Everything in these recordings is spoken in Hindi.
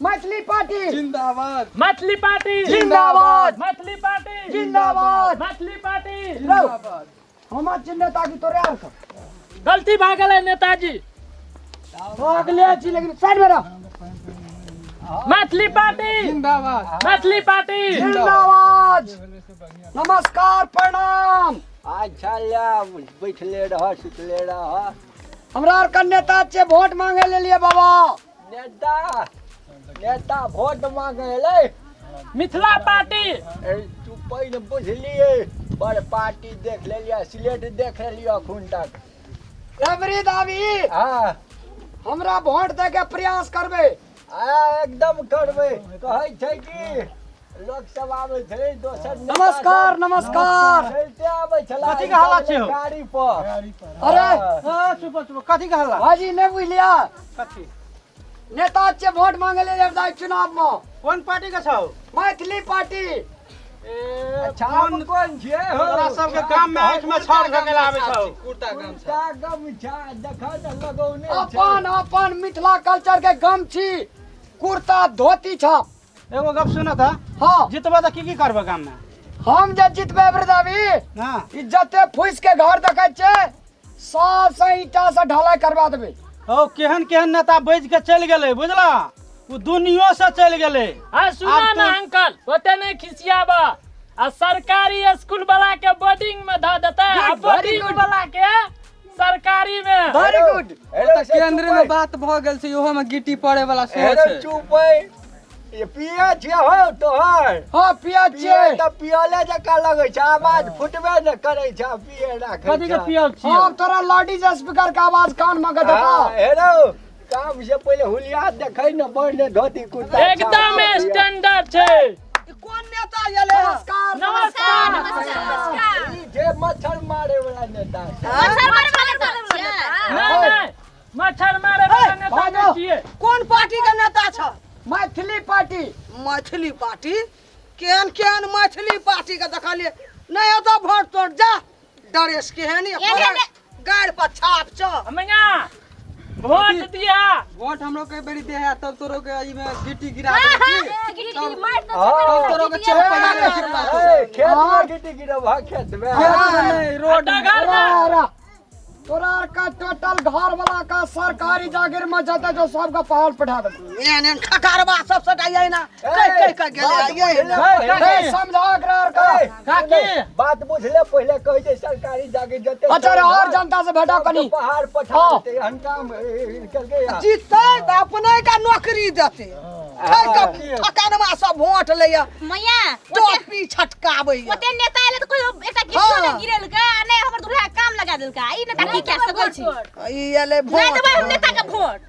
मैथिली पार्टी जिंदाबाद, मैथिली पार्टी जिंदाबाद, मैथिली पार्टी जिंदाबाद, मैथिली पार्टी जिंदाबाद। हमार चिन्ह नेता की तोरे यार का गलती भागल है नेताजी। अगले छी लेकिन साइड में रह। मैथिली पार्टी जिंदाबाद, मैथिली पार्टी जिंदाबाद। नमस्कार प्रणाम। अच्छा ला बैठले रह सुतले रह। हमरा आर का नेता से वोट मांगे ले लिए बाबा। नेता नेता वोट मांगे ले। मिथिला पार्टी तू पहले बुझलिए बड़ पार्टी देख ले लिया, सिलेट देख ले लिया खून तक। एवरी दावी हाँ हमरा वोट दे के प्रयास करबे। एकदम करबे। कहै छै कि लोकसभा में छै दोसर नेता नमस्कार सब नमस्कार। चलते आबै छला कथी के हल्ला छै हो? गाड़ी पर। अरे चुप चुप, कथी का हल्ला? भाजी ने बुझलिया कथी? नेता से वोट मांगे ले जाए चुनाव में। कौन पार्टी का छौ? मैथिली पार्टी। अच्छा कौन छियै हो? तोरा सबके गाम में आंख में छाड़ भे गेल आबै छौ। कुर्ता गमछा देखा न लगौने छै। अपन अपन मिथिला कल्चर के गमछी कुर्ता धोती छाप। एगो गप सुन था, हाँ जितबा त की करबे गाम में? हम जे जितबे वृदावी हां, इज्जते फूस के घर देखे छे सब से ईटा से ढलाई करवा देबे। ओ केहन केहन नेता बज के चल गेले बुझला, वो दुनिया से चल गेले। हाँ सुना आब ना तो- अंकल ओते नहीं खिसियाबा। आ सरकारी स्कूल वाला के बोर्डिंग में धा देता है, Good, very बोर्डिंग good. वाला के सरकारी में। Very good. केंद्र में बात भ गेल छै, ओहो में गिट्टी पड़े वाला सेहो अरे छै। चुप है। ये पिया छियै हो तोहर। हाँ पिया पिए छे। त पियले जका लगै छै, आवाज फुटबे न करै छै पिए राखै कथी के पियल छी? हम तोरा लाडीज स्पीकर के आवाज कान में के देता। हेरो काम से पहले हुलिया देखै न बढ़ने धोती कुर्ता एकदम स्टैंडर्ड छे। कौन नेता येले? नमस्कार नमस्कार, नमस्कार। ई जे मच्छर मारे वाला नेता छै। नहीं नहीं मच्छर मारे वाला नेता भागो। नहीं छिए। कौन पार्टी के नेता छ? मैथिली पार्टी। मैथिली पार्टी? केहन केहन मैथिली पार्टी के देखलिए नहीं होता वोट तोड़ जा। डरेस केहन गाड़ पर छाप छ। मैया वोट दिया। वोट हमरो के बेरी दे है, तब तोरो के ई में गिट्टी गिरा दे। तब तोरो के चेक पर ए, खेत में गिट्टी गिरवा खेत में। नहीं रोड में। घर में अरे, तोरा आर का टोटल घर वाला का सरकारी जागीर में जाते जो सबका पहाड़ पठा दे। एहन खकारबा सब सटाइए ना कह कह गेले ये ए, समझा कर आर का। काकी बात बुझले पहले कह दे सरकारी जाके जते अच्छा रे, और जनता से भेटा कनी। पहाड़ पठा हाँ। देते हन काम करके यार। जीतते त अपने का नौकरी देते। खकारबा सब वोट लैया मैया टोपी छटकाबै। ओते नेता आले त कोई एकटा हाँ। किछो ने गिरेल का नै हमर दुल्हा काम लगा देलका। ई नेता की कह सकै छी? ई एले नै वोट देबै हम नेता के वोट।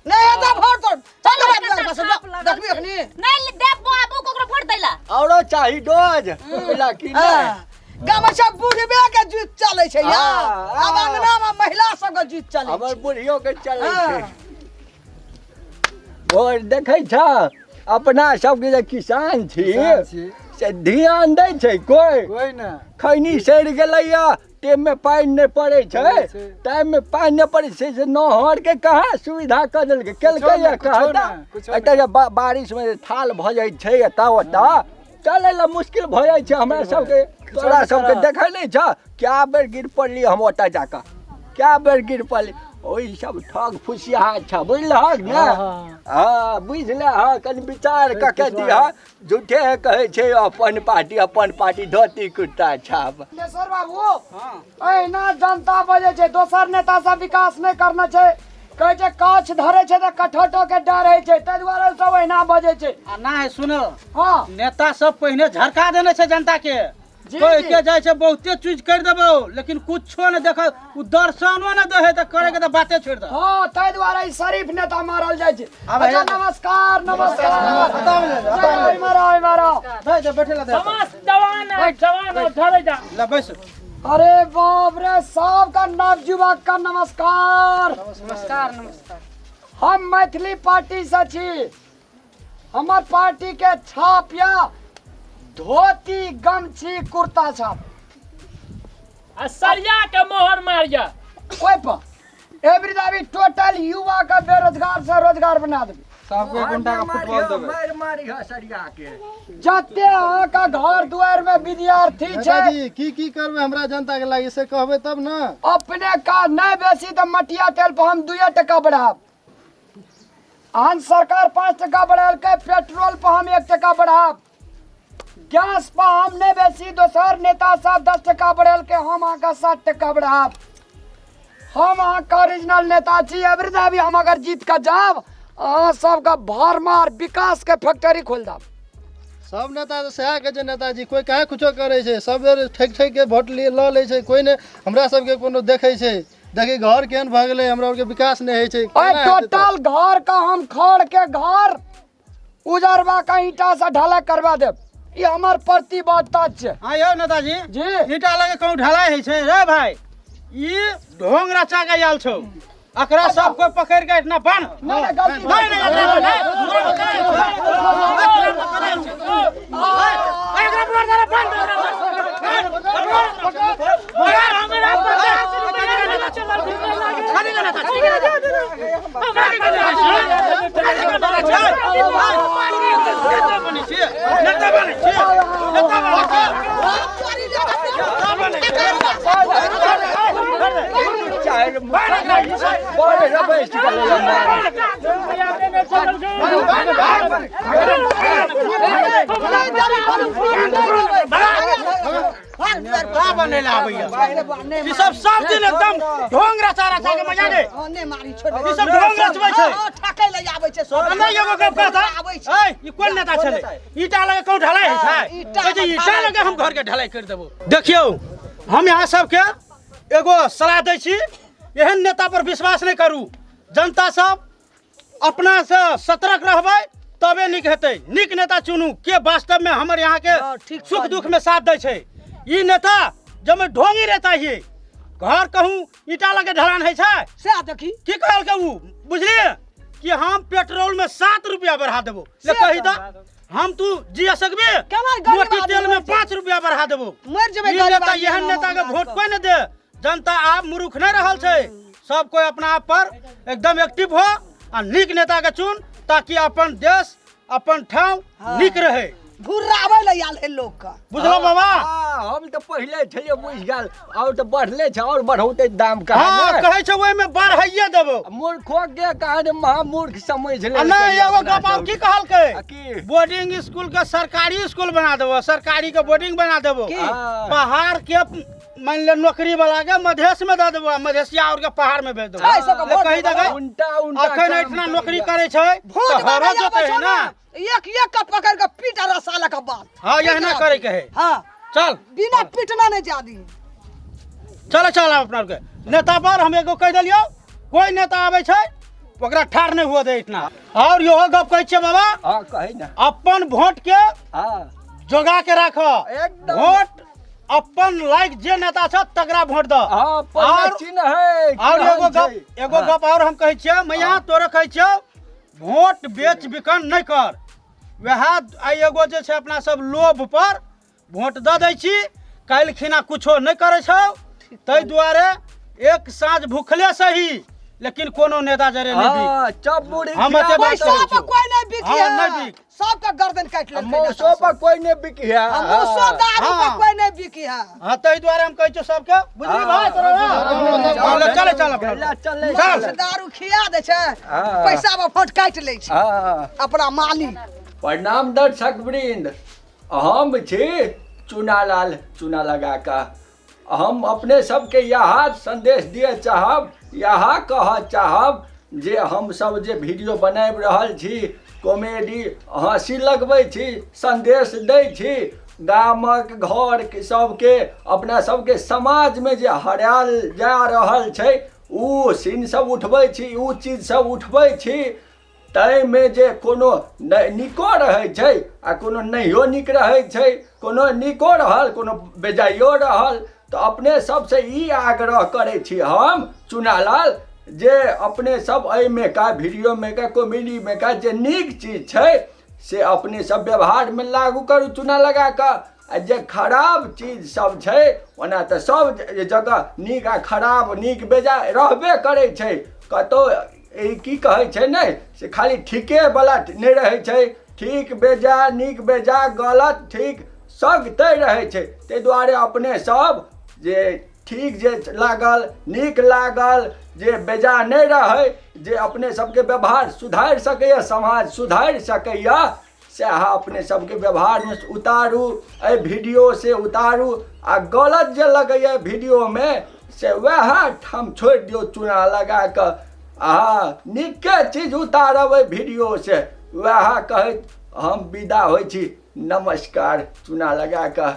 नहीं होता वोट तोड़। चल चलो, बाजार पास छाप लगा देखबी अखनी। नै देब बाबू कोकरो वोट दैला। औरो चाही डोज बोला कि नहीं। गाम सब बुढ़बे के जीत चले छै या। हाँ, अब अंगना में महिला सब के जीत चले हमर छै। बुढ़ियो के चलै हाँ। छै। और देखै छ अपना सबके जे किसान छी से ध्यान दै छै कोई ना खैनी सड़ गेलैया, टाइम में पानी नहीं पड़े छै, टाइम में पानी नहीं पड़े छै, से नहर के कहाँ सुविधा कर देलकै केलकै या कहता। एतऽ जे बारिश में थाल भ जाइ छै एतऽ ओतऽ चलै ला मुश्किल भ जाइ छै हमरा सबके। तोरा सबके देखै नहीं छ क्या बेर गिर पड़ली हम ओतऽ जाकऽ, क्या बेर गिर पड़ली। ओही सब ठग फुसिया छ बुझलहक ने। हाँ बुझले हाँ, कनि विचार कके दिया। झूठे कहै छै अपन पार्टी धोती कुर्ता छाप। सर बाबू एना जनता बजे छै, दोसर नेता से विकास नहीं करना छै। कहै छै काछ धरे छै त कठोटो के डर है छै, ताहि दुआरे सब एना बजे छै। आ ना सुनो, हाँ नेता सब पहिने झरका देने छै जनता के। जी, कोई जी। के जाय छै बहुते चीज कर देबो, लेकिन कुछो न देख उ दर्शनो न दे है त करे के त बाते छोड़ दे। हाँ ताहि दुआरे ई शरीफ नेता मारल जाइ छै। अब अच्छा है- नमस्कार नमस्कार। बताओ ने, बताओ ने। मारो दे दे बैठे ला दे। समाज जवान है, जवान है, धरे जा। ला बैस। अरे बाप रे, सबका नवयुवक का नमस्कार। नमस्कार नमस्कार। हम मैथिली पार्टी से छी। हमार पार्टी के छाप या धोती गमछी कुर्ता छाप आ सरिया के मोहर मार जा। कोई पर एवरी टोटल युवा का बेरोजगार से रोजगार बना देबी। सबके गुंडा का फुटबॉल देबे मार मारी है सरिया के जते अहाँ का घर दुआर में विद्यार्थी छै नेताजी की करबे हमरा जनता के लागि से कहबे तब ना। अपने का नहीं बेसी तो मटिया तेल पर हम 2 टका बढ़ाब। आन सरकार 5 टका बढ़ाल के, पेट्रोल पर हम 1 टका बढ़ाब। गैस पर हम नहीं बेसी, दोसर नेता साहब 10 टका बढ़ाल के, हम अहाँ का 7 टका बढ़ाब। हम अहाँ का ओरिजिनल नेता छी। अबरिदा भी हम अगर जीत के जाब, अहाँ सबका भरमार विकास के फैक्ट्री खोल दब। सब नेता तो सह के नेताजी कोई काहे कुछो करे छै, सब ठेक के वोट ल ले छै, कोई ने हमरा सबके कोनो देखे छै। देखी घर केहन भ गेलै, हमरा के विकास नहीं है छै। टोटल घर का हम खड़ के घर उजरवा का ईटा से ढलाई करवा देब। ये हमार प्रतिबद्धता छै। हाँ यौ नेताजी जी ईटा लगे कहूँ ढलाई है छै रे भाई। ये ढोंग रचा के आयल छौ, अकरा सबको पकड़ के इतना बन नहीं गलती सब दिन एकदम ढोंग रचा रचा के मजा दे। ओने मारी छोड़ ई सब ढोंग रचबै छै। ठकै ले आबै छै सब। नहीं एगो गप कहता ए ई कोन नेता छले? ईटा लगे कहूँ ढलाई है छै। कहै छै ईटा लगे हम घर के ढलाई कर देबो। देखियो हम यहाँ सबके एगो सलाह दै छी, एहन नेता पर विश्वास नहीं करू। जनता सब अपना से सतर्क रहबै तबे निक हेतै। निक नेता चुनू के वास्तव में हमर यहाँ के सुख दुख में साथ दै छै। ई नेता जब में ढोंगी रहता है, घर कहूँ ईटा लगे ढलान है छै से देखी की कहल के ऊ बुझलिए कि हम पेट्रोल में 7 रुपया बढ़ा देबो। ले कही दा हम तू जिया सकबे? मोटी तेल में 5 रुपया बढ़ा देबो। मर जेबे ई नेता एहन नेता के वोट कोई न दे। जनता आप मूर्ख नहीं रहल छै। सब कोई अपना आप पर एकदम एक्टिव हो आ निक नेता के चुन, ताकि अपन देश अपन ठाव निक रहे। घुराबै ले आल है लोग का। बुझलो बाबा? हम तो पहले छलिए बुझ गेल, और तो बढ़ले छै और बढ़ौते दाम का। हाँ कहै छै ओइ में बढ़ाइए देबो। मूर्खों के कहानी महामूर्ख समझ ले। नहीं एगो गप आब की कहल के? की? बोर्डिंग स्कूल का सरकारी स्कूल बना देबो, सरकारी के बोर्डिंग बना देबो। पहाड़ के मान ले नौकरी वाला के मधेश में दे देबो, मधेसिया और के पहाड़ में भेज देबो। ले कही दगे उल्टा उल्टा अखन इतना नौकरी करे छै तो हरो जोते है ना। एक का पकड़ के पीट आ साला का बाल। हाँ यह ना करे के है। हाँ चल बिना पीटना नहीं जादी। चलो चल अपना के नेता पर हम एगो कह दिलियो, कोई नेता आवे छै ओकरा ठार नहीं हुआ दे इतना। और यो गप कहै छै बाबा, हां कहि ना अपन वोट के हां जोगा के राखो। एकदम वोट अपन लाइक जे नेता छ तकरा वोट द। हां पर चिन्ह है। और एगो गप और हम कहै छियै, मैया तोरे कहै छियै वोट बेच बिकन नहीं कर। वह एगो जे छै अपना सब लोभ पर वोट दे दै छी, काल्हि खिना कुछो नहीं करे छौ, तै दुआरे एक साँझ भूखले सही लेकिन कोनो नेता जरे नहीं बिक। हां चबुड़ी हम एते बात पैसा करै पर कोई नहीं बिकी हाँ, है। नहीं बिक। सबका गर्दन काट ले। मौसो पर कोई नहीं बिकी है। मौसो दारू पर हाँ। कोई नहीं बिकी है। हां तै दुआरे हम कहै छियै सबके बुझली भाई तोरा ना चले चल अपना चले चल। दारू खिया दे छै, हाँ। पैसा पर फोट काट ले छै हां अपना माली। प्रणाम दर्शक वृंद, हम छी चुनालाल चुना लगा का। हम अपने सबके यहाँ संदेश दिए चाहब, यहाँ कह चाहब जे हम सब जे वीडियो बनाबि रहल छी, कॉमेडी हंसी लगबै छी, संदेश दै छी गामक घर के सबके, अपना सबके समाज में जे हरायल जा रहल छै उ सीन सब उठबै छी, उ चीज सब उठबै छी। ताहिमे जे कोनो नीको रहै छै आ कोनो नहियो नीक रहै छै, कोनो नीको रहल कोनो बेजाइयो रहल। तो अपने सबसे ई आग्रह करै छी हम चुनालाल जे अपने सब एहिमे का वीडियो में का कॉमेडी में का जे नीक चीज छै से अपने सब व्यवहार में लागू करू चुना लगा कऽ। आ जे खराब चीज सब छै ओना तऽ सब जगह नीक आ खराब नीक बेजाय रहबे करै छै। कतौ की कहै छै ने से खाली ठीके वाला नहि रहै छै, ठीक बेजा नीक बेजा गलत ठीक सब तय रहै छै। ताहि दुआरे अपने सब जे ठीक जे लागल नीक लागल जे बेजा नहि रहै, जे अपने सबके व्यवहार सुधारि सकैए, समाज सुधारि सकैए, सएह अपने सबके व्यवहारमे उतारू, एहि वीडियो से उतारू। आ गलत जे लगैए वीडियोमे से वएह ठाम छोड़ि दियौ चूना लगा कऽ। नीके चीज उतारब एहि वीडियो से, वएह कहैत हम विदा होइ छी। नमस्कार चूना लगा कऽ।